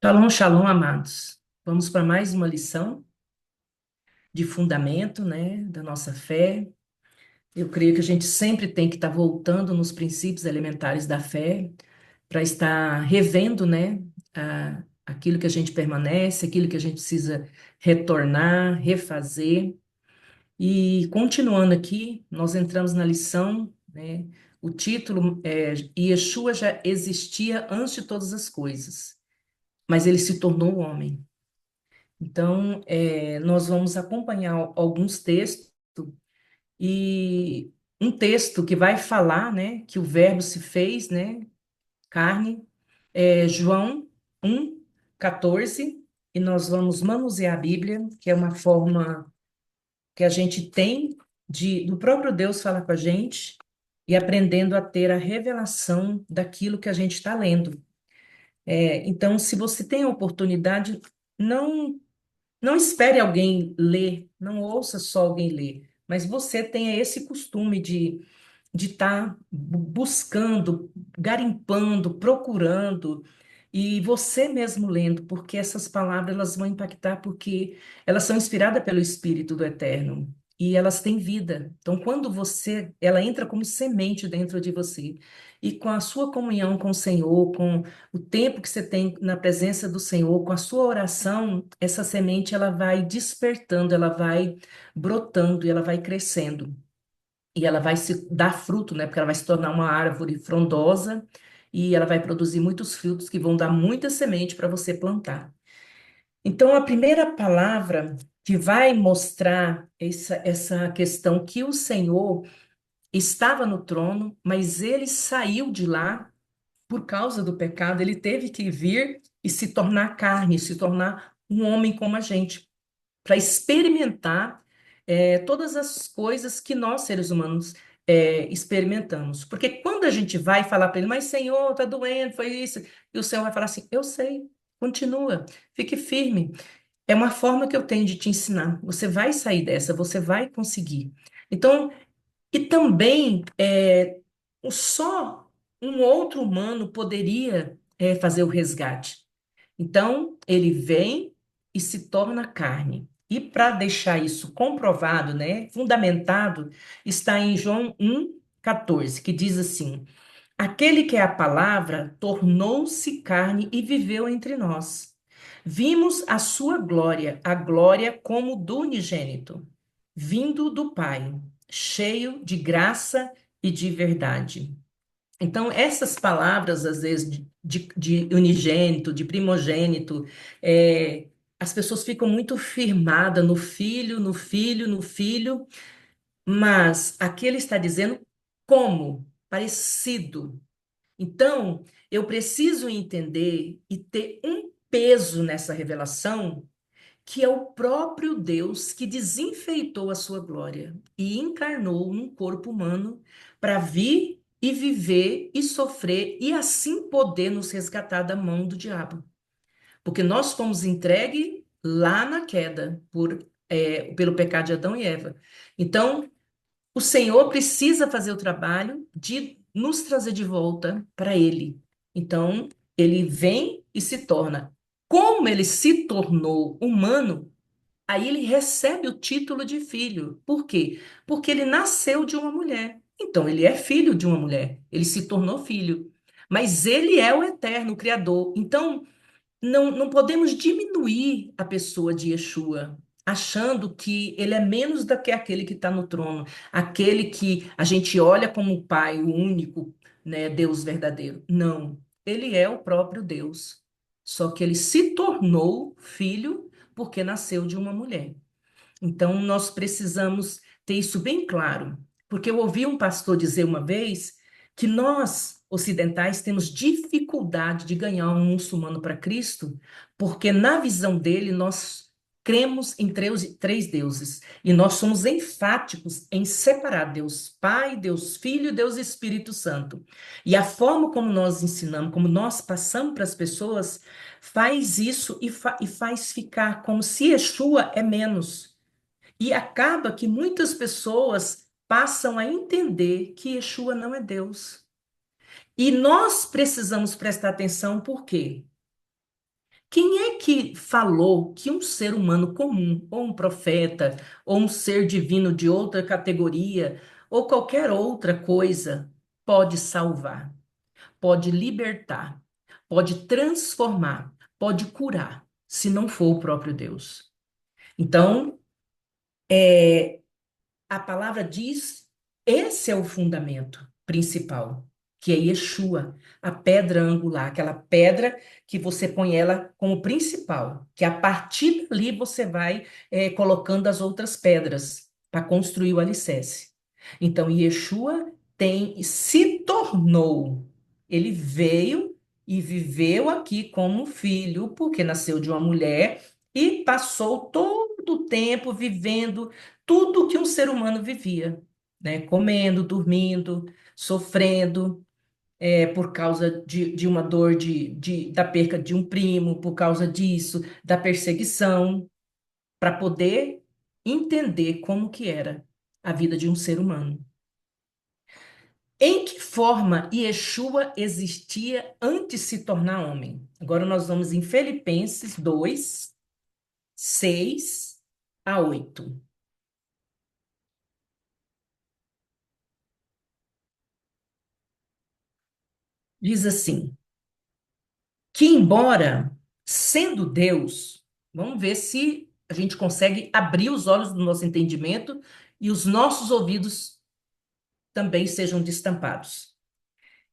Shalom, shalom, amados. Vamos para mais uma lição de fundamento, né, da nossa fé. Eu creio que a gente sempre tem que estar voltando nos princípios elementares da fé para estar revendo, né, aquilo que a gente permanece, aquilo que a gente precisa retornar, refazer. E continuando aqui, nós entramos na lição, né, o título é Yeshua já existia antes de todas as coisas, mas ele se tornou homem. Então, nós vamos acompanhar alguns textos e um texto que vai falar, né, que o Verbo se fez, né, carne, é João 1:14, e nós vamos manusear a Bíblia, que é uma forma que a gente tem do próprio Deus falar com a gente e aprendendo a ter a revelação daquilo que a gente está lendo. Então, se você tem a oportunidade, não não espere alguém ler, não ouça só alguém ler, mas você tenha esse costume de estar buscando, garimpando, procurando, e você mesmo lendo, porque essas palavras elas vão impactar, porque elas são inspiradas pelo Espírito do Eterno. E elas têm vida. Então, quando ela entra como semente dentro de você, e com a sua comunhão com o Senhor, com o tempo que você tem na presença do Senhor, com a sua oração, essa semente ela vai despertando, ela vai brotando e ela vai crescendo. E ela vai se dar fruto, né? Porque ela vai se tornar uma árvore frondosa e ela vai produzir muitos frutos que vão dar muita semente para você plantar. Então, a primeira palavra que vai mostrar essa questão que o Senhor estava no trono, mas ele saiu de lá por causa do pecado, ele teve que vir e se tornar carne, se tornar um homem como a gente, para experimentar todas as coisas que nós, seres humanos, experimentamos. Porque quando a gente vai falar para ele, mas Senhor, tá doendo, foi isso, e o Senhor vai falar assim: eu sei, continua, fique firme. É uma forma que eu tenho de te ensinar. Você vai sair dessa, você vai conseguir. Então, e também só um outro humano poderia fazer o resgate. Então, ele vem e se torna carne. E para deixar isso comprovado, né, fundamentado, está em João 1:14, que diz assim: Aquele que é a palavra tornou-se carne e viveu entre nós. Vimos a sua glória, a glória como do unigênito, vindo do Pai, cheio de graça e de verdade. Então, essas palavras, às vezes, de unigênito, de primogênito, as pessoas ficam muito firmadas no filho, no filho, no filho, mas aqui ele está dizendo como, parecido. Então, eu preciso entender e ter um peso nessa revelação, que é o próprio Deus que desenfeitou a sua glória e encarnou num corpo humano para vir e viver e sofrer e assim poder nos resgatar da mão do diabo. Porque nós fomos entregues lá na queda pelo pecado de Adão e Eva. Então, o Senhor precisa fazer o trabalho de nos trazer de volta para Ele. Então, ele vem e se torna. Como ele se tornou humano, aí ele recebe o título de filho. Por quê? Porque ele nasceu de uma mulher. Então, ele é filho de uma mulher. Ele se tornou filho. Mas ele é o eterno o Criador. Então, não podemos diminuir a pessoa de Yeshua, achando que ele é menos do que aquele que está no trono, aquele que a gente olha como o Pai, o único, né, Deus verdadeiro. Não, ele é o próprio Deus. Só que ele se tornou filho porque nasceu de uma mulher. Então, nós precisamos ter isso bem claro, porque eu ouvi um pastor dizer uma vez que nós, ocidentais, temos dificuldade de ganhar um muçulmano para Cristo, porque na visão dele nós cremos em três deuses e nós somos enfáticos em separar Deus Pai, Deus Filho e Deus Espírito Santo. E a forma como nós ensinamos, como nós passamos para as pessoas, faz isso e faz ficar como se Yeshua é menos. E acaba que muitas pessoas passam a entender que Yeshua não é Deus. E nós precisamos prestar atenção, por quê? Quem é que falou que um ser humano comum, ou um profeta, ou um ser divino de outra categoria, ou qualquer outra coisa, pode salvar, pode libertar, pode transformar, pode curar, se não for o próprio Deus? Então, a palavra diz, esse é o fundamento principal, que é Yeshua, a pedra angular, aquela pedra que você põe ela como principal, que a partir dali você vai colocando as outras pedras para construir o alicerce. Então, Yeshua se tornou, ele veio e viveu aqui como filho, porque nasceu de uma mulher e passou todo o tempo vivendo tudo que um ser humano vivia, né? Comendo, dormindo, sofrendo, por causa de uma dor da perca de um primo, por causa disso, da perseguição, para poder entender como que era a vida de um ser humano. Em que forma Yeshua existia antes de se tornar homem? Agora nós vamos em Filipenses 2, 6 a 8. Diz assim: que embora sendo Deus, vamos ver se a gente consegue abrir os olhos do nosso entendimento e os nossos ouvidos também sejam destampados.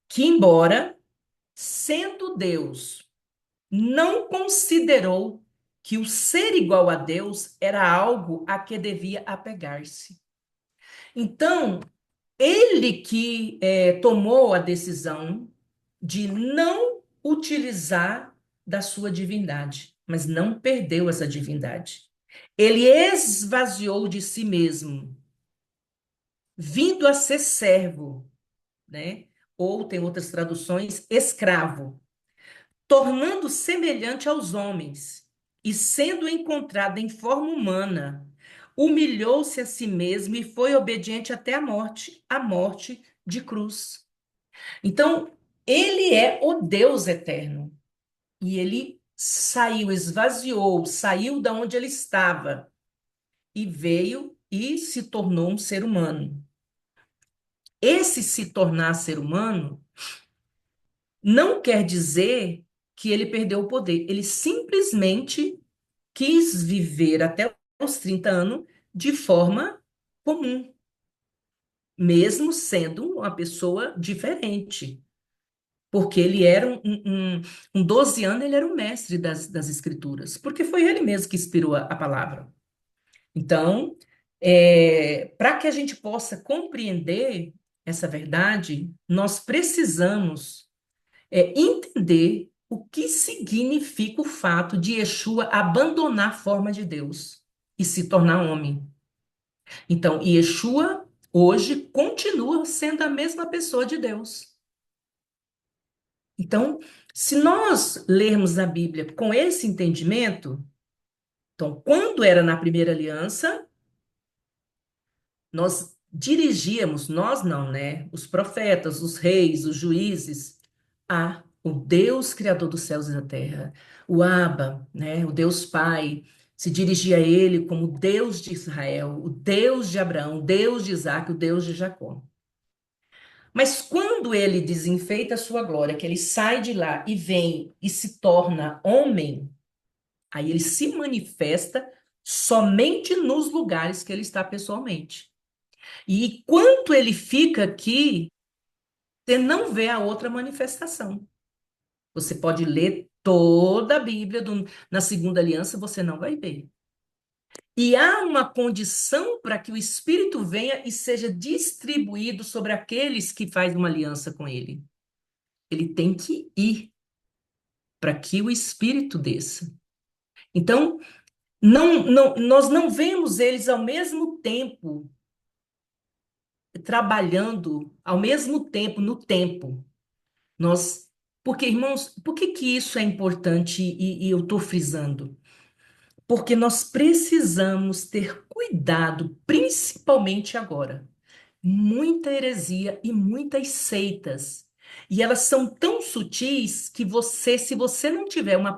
Que embora sendo Deus, não considerou que o ser igual a Deus era algo a que devia apegar-se. Então, ele que tomou a decisão de não utilizar da sua divindade, mas não perdeu essa divindade. Ele esvaziou de si mesmo, vindo a ser servo, né? Ou tem outras traduções, escravo, tornando semelhante aos homens e sendo encontrado em forma humana, humilhou-se a si mesmo e foi obediente até a morte de cruz. Então, ele é o Deus eterno. E ele saiu, esvaziou, saiu da onde ele estava e veio e se tornou um ser humano. Esse se tornar ser humano não quer dizer que ele perdeu o poder. Ele simplesmente quis viver até os 30 anos de forma comum, mesmo sendo uma pessoa diferente. Porque ele era um 12 anos, ele era o mestre das escrituras, porque foi ele mesmo que inspirou a palavra. Então, para que a gente possa compreender essa verdade, nós precisamos entender o que significa o fato de Yeshua abandonar a forma de Deus e se tornar homem. Então, Yeshua hoje continua sendo a mesma pessoa de Deus. Então, se nós lermos a Bíblia com esse entendimento, então, quando era na primeira aliança, nós dirigíamos, nós não, né? Os profetas, os reis, os juízes, a o Deus Criador dos céus e da terra, o Abba, né? O Deus Pai, se dirigia a ele como o Deus de Israel, o Deus de Abraão, o Deus de Isaac, o Deus de Jacó. Mas quando ele desenfeita a sua glória, que ele sai de lá e vem e se torna homem, aí ele se manifesta somente nos lugares que ele está pessoalmente. E enquanto ele fica aqui, você não vê a outra manifestação. Você pode ler toda a Bíblia na Segunda Aliança, você não vai ver. E há uma condição para que o Espírito venha e seja distribuído sobre aqueles que fazem uma aliança com ele. Ele tem que ir para que o Espírito desça. Então, nós não vemos eles ao mesmo tempo trabalhando, ao mesmo tempo no tempo. Nós, porque, irmãos, por que que isso é importante e eu estou frisando? Porque nós precisamos ter cuidado, principalmente agora. Muita heresia e muitas seitas. E elas são tão sutis que você, se você não tiver uma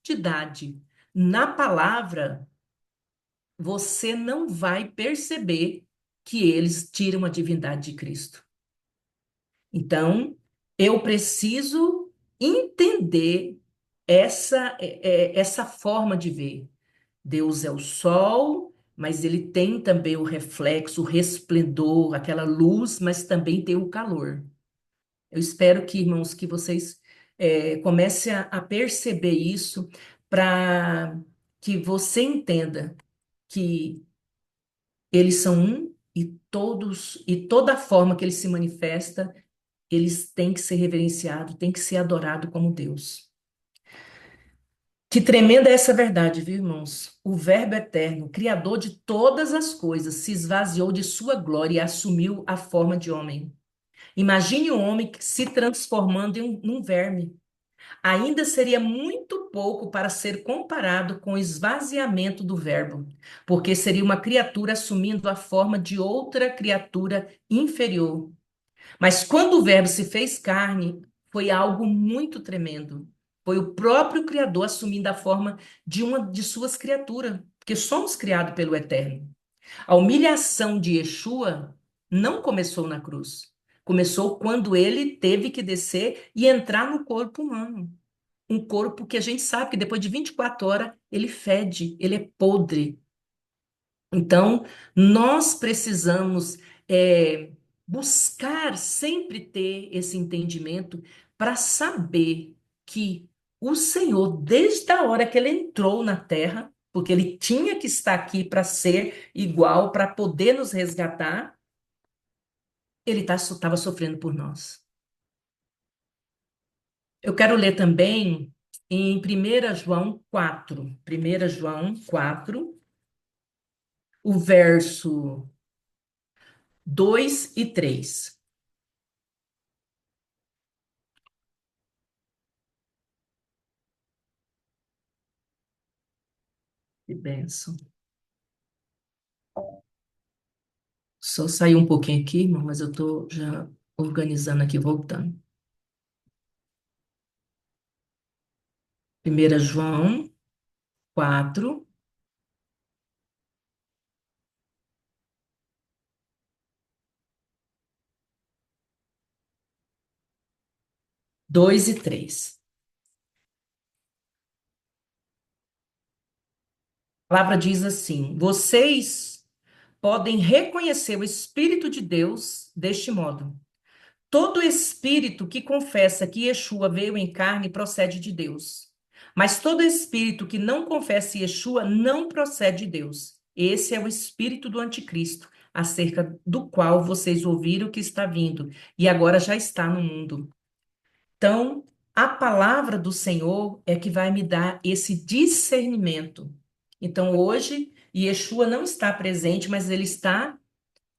profundidade na palavra, você não vai perceber que eles tiram a divindade de Cristo. Então, eu preciso entender essa forma de ver. Deus é o sol, mas ele tem também o reflexo, o resplendor, aquela luz, mas também tem o calor. Eu espero que, irmãos, que vocês comecem a perceber isso para que você entenda que eles são um e todos e toda a forma que ele se manifesta, eles têm que ser reverenciados, têm que ser adorados como Deus. Que tremenda é essa verdade, viu, irmãos? O Verbo eterno, Criador de todas as coisas, se esvaziou de sua glória e assumiu a forma de homem. Imagine um homem se transformando num verme. Ainda seria muito pouco para ser comparado com o esvaziamento do Verbo, porque seria uma criatura assumindo a forma de outra criatura inferior. Mas quando o Verbo se fez carne, foi algo muito tremendo. Foi o próprio Criador assumindo a forma de uma de suas criaturas, porque somos criados pelo Eterno. A humilhação de Yeshua não começou na cruz. Começou quando ele teve que descer e entrar no corpo humano. Um corpo que a gente sabe que depois de 24 horas ele fede, ele é podre. Então, nós precisamos buscar sempre ter esse entendimento para saber que o Senhor, desde a hora que ele entrou na terra, porque ele tinha que estar aqui para ser igual, para poder nos resgatar, ele estava sofrendo por nós. Eu quero ler também em 1 João 4, 1 João 4, o verso 2 e 3. Que bênção. Só sair um pouquinho aqui, irmão, mas eu estou já organizando aqui, voltando. 1 João 4, 2 e 3. A palavra diz assim: vocês podem reconhecer o Espírito de Deus deste modo. Todo espírito que confessa que Yeshua veio em carne procede de Deus. Mas todo espírito que não confessa Yeshua não procede de Deus. Esse é o espírito do anticristo, acerca do qual vocês ouviram que está vindo e agora já está no mundo. Então, a palavra do Senhor é que vai me dar esse discernimento. Então, hoje, Yeshua não está presente, mas ele está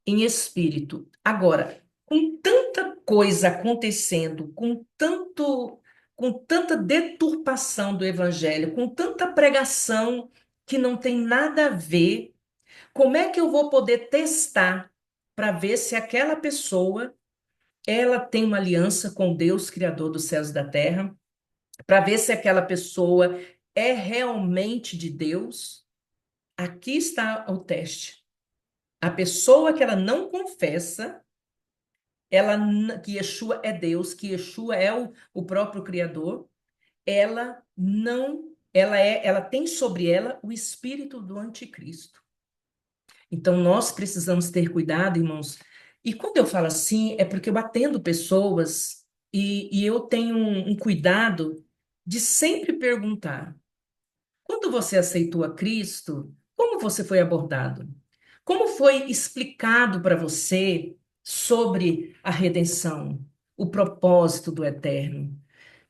em espírito. Agora, com tanta coisa acontecendo, com tanta deturpação do evangelho, com tanta pregação que não tem nada a ver, como é que eu vou poder testar para ver se aquela pessoa ela tem uma aliança com Deus, criador dos céus e da terra, para ver se aquela pessoa é realmente de Deus? Aqui está o teste. A pessoa que ela não confessa que Yeshua é Deus, que Yeshua é o próprio Criador, ela não, ela tem sobre ela o espírito do anticristo. Então nós precisamos ter cuidado, irmãos. E quando eu falo assim, é porque eu atendo pessoas e eu tenho um cuidado de sempre perguntar: quando você aceitou a Cristo, como você foi abordado? Como foi explicado para você sobre a redenção, o propósito do eterno?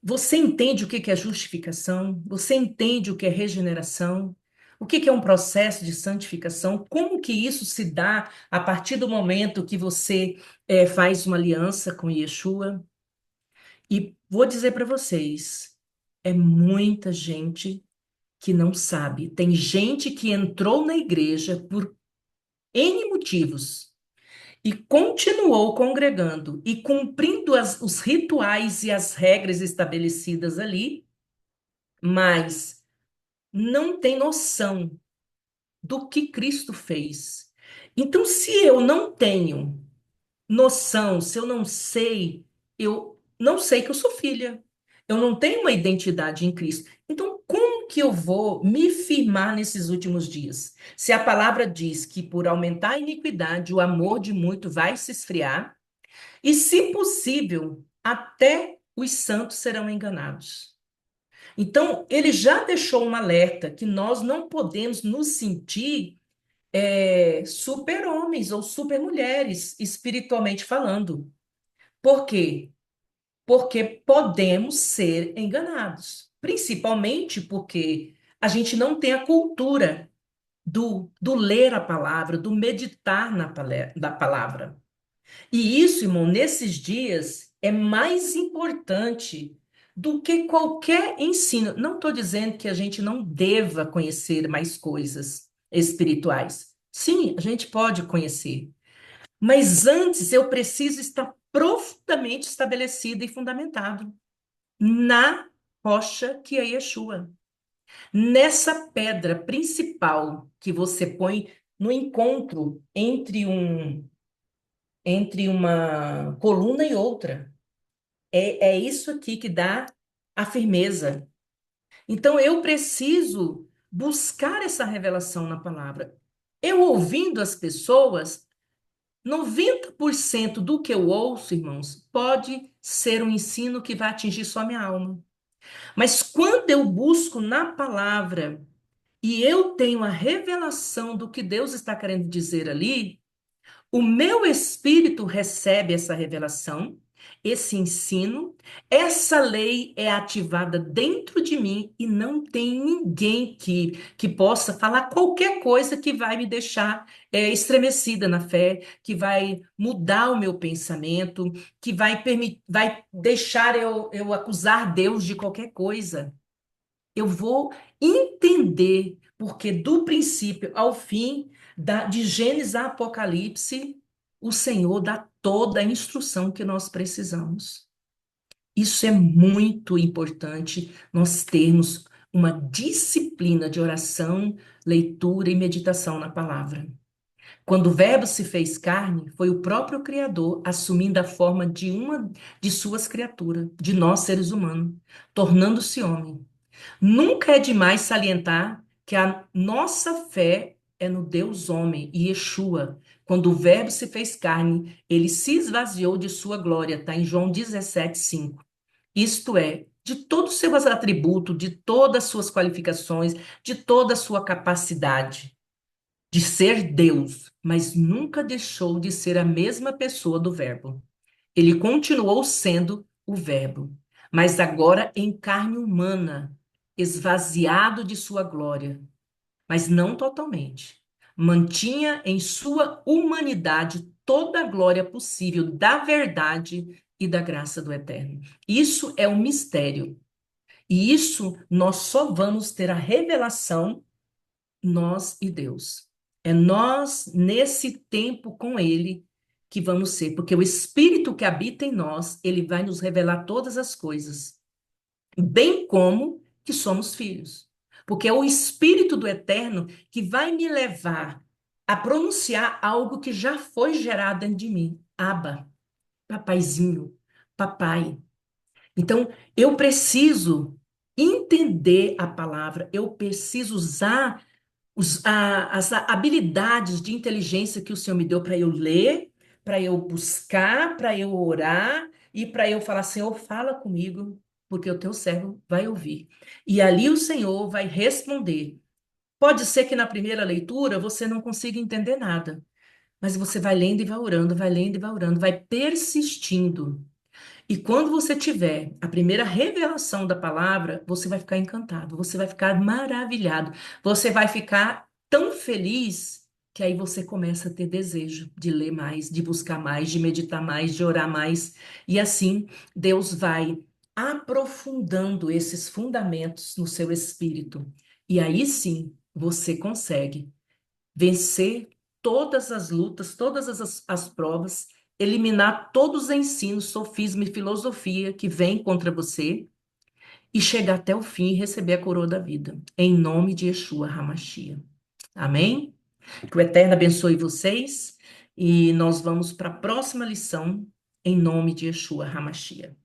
Você entende o que que é justificação? Você entende o que é regeneração? O que que é um processo de santificação? Como que isso se dá a partir do momento que você faz uma aliança com Yeshua? E vou dizer para vocês, é muita gente que não sabe. Tem gente que entrou na igreja por N motivos e continuou congregando e cumprindo os rituais e as regras estabelecidas ali, mas não tem noção do que Cristo fez. Então, se eu não tenho noção, se eu não sei, eu não sei que eu sou filha. Eu não tenho uma identidade em Cristo. Então, como que eu vou me firmar nesses últimos dias? Se a palavra diz que por aumentar a iniquidade, o amor de muito vai se esfriar, e se possível, até os santos serão enganados. Então, ele já deixou um alerta que nós não podemos nos sentir super-homens ou super-mulheres, espiritualmente falando. Por quê? Porque podemos ser enganados, principalmente porque a gente não tem a cultura do ler a palavra, do meditar da palavra. E isso, irmão, nesses dias é mais importante do que qualquer ensino. Não estou dizendo que a gente não deva conhecer mais coisas espirituais. Sim, a gente pode conhecer. Mas antes eu preciso estar profundamente estabelecido e fundamentado na rocha que é Yeshua. Nessa pedra principal que você põe no encontro entre uma coluna e outra. É isso aqui que dá a firmeza. Então eu preciso buscar essa revelação na palavra. Eu ouvindo as pessoas, 90% do que eu ouço, irmãos, pode ser um ensino que vai atingir só minha alma. Mas quando eu busco na palavra e eu tenho a revelação do que Deus está querendo dizer ali, o meu espírito recebe essa revelação, esse ensino, essa lei é ativada dentro de mim e não tem ninguém que possa falar qualquer coisa que vai me deixar estremecida na fé, que vai mudar o meu pensamento, que vai deixar eu acusar Deus de qualquer coisa. Eu vou entender, porque do princípio ao fim, de Gênesis a Apocalipse, o Senhor dá toda a instrução que nós precisamos. Isso é muito importante, nós termos uma disciplina de oração, leitura e meditação na palavra. Quando o Verbo se fez carne, foi o próprio Criador assumindo a forma de uma de suas criaturas, de nós seres humanos, tornando-se homem. Nunca é demais salientar que a nossa fé é no Deus homem, Yeshua. Quando o Verbo se fez carne, ele se esvaziou de sua glória, está em João 17:5. Isto é, de todos os seus atributos, de todas as suas qualificações, de toda a sua capacidade de ser Deus, mas nunca deixou de ser a mesma pessoa do Verbo. Ele continuou sendo o Verbo, mas agora em carne humana, esvaziado de sua glória, mas não totalmente. Mantinha em sua humanidade toda a glória possível da verdade e da graça do Eterno. Isso é um mistério. E isso nós só vamos ter a revelação, nós e Deus. É nós, nesse tempo com Ele, que vamos ser, porque o Espírito que habita em nós, ele vai nos revelar todas as coisas, bem como que somos filhos. Porque é o Espírito do Eterno que vai me levar a pronunciar algo que já foi gerado dentro de mim. Abba, papaizinho, papai. Então, eu preciso entender a palavra, eu preciso usar as habilidades de inteligência que o Senhor me deu para eu ler, para eu buscar, para eu orar e para eu falar, Senhor, fala comigo, porque o teu servo vai ouvir. E ali o Senhor vai responder. Pode ser que na primeira leitura você não consiga entender nada, mas você vai lendo e vai orando, vai lendo e vai orando, vai persistindo. E quando você tiver a primeira revelação da palavra, você vai ficar encantado, você vai ficar maravilhado, você vai ficar tão feliz que aí você começa a ter desejo de ler mais, de buscar mais, de meditar mais, de orar mais. E assim, Deus vai aprofundando esses fundamentos no seu espírito. E aí sim, você consegue vencer todas as lutas, todas as provas, eliminar todos os ensinos, sofisma e filosofia que vêm contra você e chegar até o fim e receber a coroa da vida, em nome de Yeshua HaMashiach. Amém? Que o Eterno abençoe vocês e nós vamos para a próxima lição, em nome de Yeshua HaMashiach.